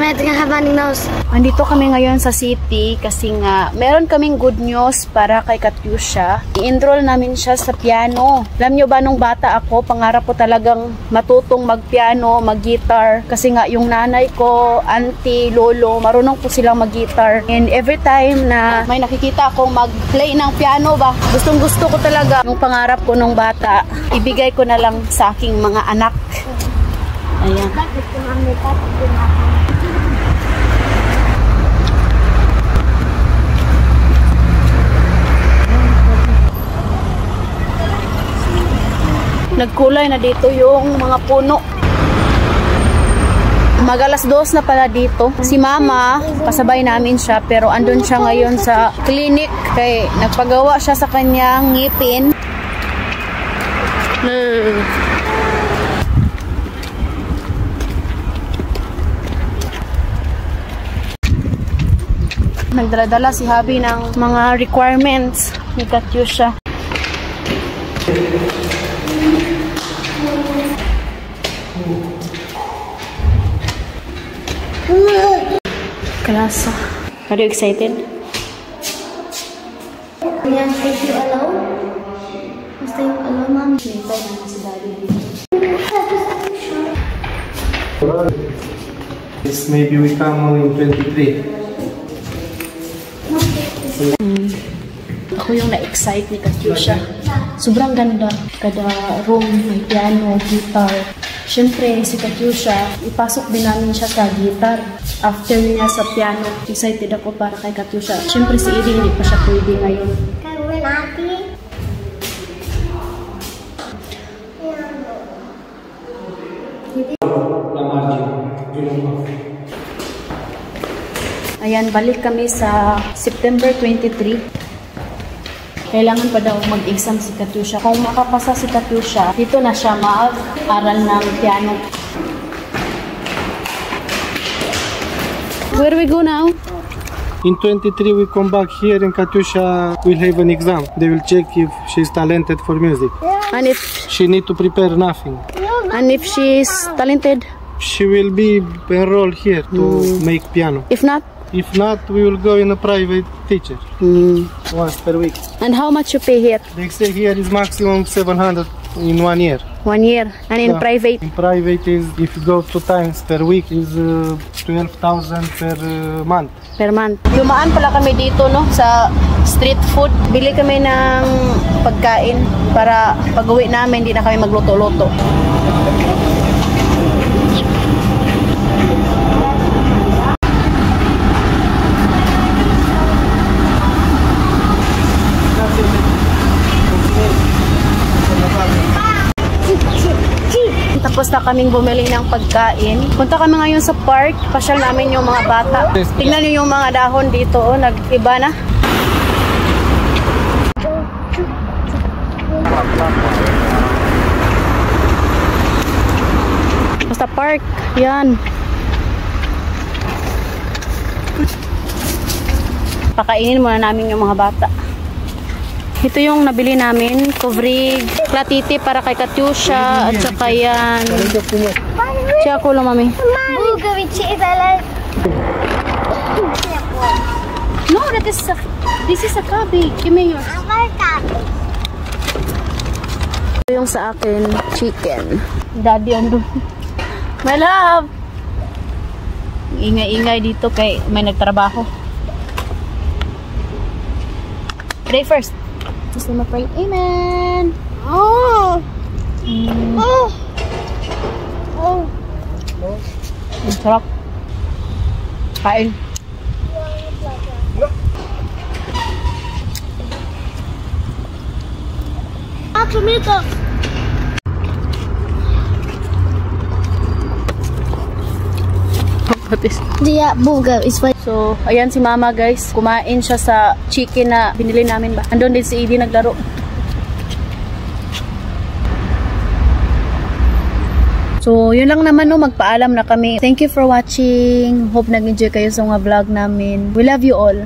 Andito kami ngayon sa city kasi nga meron kaming good news para kay Katiusha. I-enroll namin siya sa piano. Alam nyo ba, nung bata ako, pangarap ko talagang matutong mag-piano, mag-guitar. Kasi nga yung nanay ko, auntie, lolo, marunong po silang mag-guitar. And every time na may nakikita akong mag-play ng piano ba, gustong gusto ko talaga yung pangarap ko nung bata. Ibigay ko na lang sa aking mga anak. Ayan. Nagkulay na dito yung mga puno. Mag-alas 2 na pala dito. Si mama, kasabay namin siya, pero andun siya ngayon sa clinic kay nagpagawa siya sa kanyang ngipin. Nagdala-dala si Habi ng mga requirements ni Katiusha. Klasa. Are you excited? Yan, if you allow. Basta yung allow, ma'am. Hintay na si Daddy dito. This maybe we come in 23. Ako yung na-excite ni Katiusha. Sobrang ganda. Kada room, may piano, guitar. Siyempre, si Katiusha, ipasok din namin siya sa guitar. After niya sa piano, excited ako para kay Katiusha. Siyempre, si Edie hindi pa siya pwede ngayon. Kawin natin. Ayan, balik kami sa September 23. Kailangan pa daw mag-exam si Katiusha. Kung makapasa si Katiusha, dito na siya mag-aral ng piano. Where do we go now? In 23 we come back here and Katiusha will have an exam. They will check if she's talented for music. And if She need to prepare nothing. she's talented? She will be enrolled here to make piano. If not? If not, we will go in a private teacher once per week. And how much you pay here? They say here is maximum 700 in 1 year. 1 year. And in private? In private is, if you go 2 times per week, is 12,000 per month. Per month. Dumaan pala kami dito, no, sa street food. Bili kami ng pagkain para pag-uwi namin, hindi na kami magluto-luto. Tapos na kaming bumili ng pagkain. Punta kami ngayon sa park. Pasyal namin yung mga bata. Tingnan niyo yung mga dahon dito. Oh, nag-iba na. Basta park. Yan. Pakainin muna namin yung mga bata. Ito yung nabili namin, kovrig, platiti para kay Katiusha, at saka yan. Siya ko lang, mami. No, this is a cabbage. Give me yours. Ito yung sa akin, chicken. Daddy on doon. My love! Ingay-ingay dito kay may nagtrabaho. Pray first. Just gonna pray. Amen. Oh. Oh. Oh. Ang sarap. Kain. Tomato. Dia burger is fine. So, ayan si mama guys. Kumain siya sa chicken na binili namin ba. Andun din si Edie naglaro. So, yun lang naman no. Magpaalam na kami. Thank you for watching. Hope nag-enjoy kayo sa mga vlog namin. We love you all.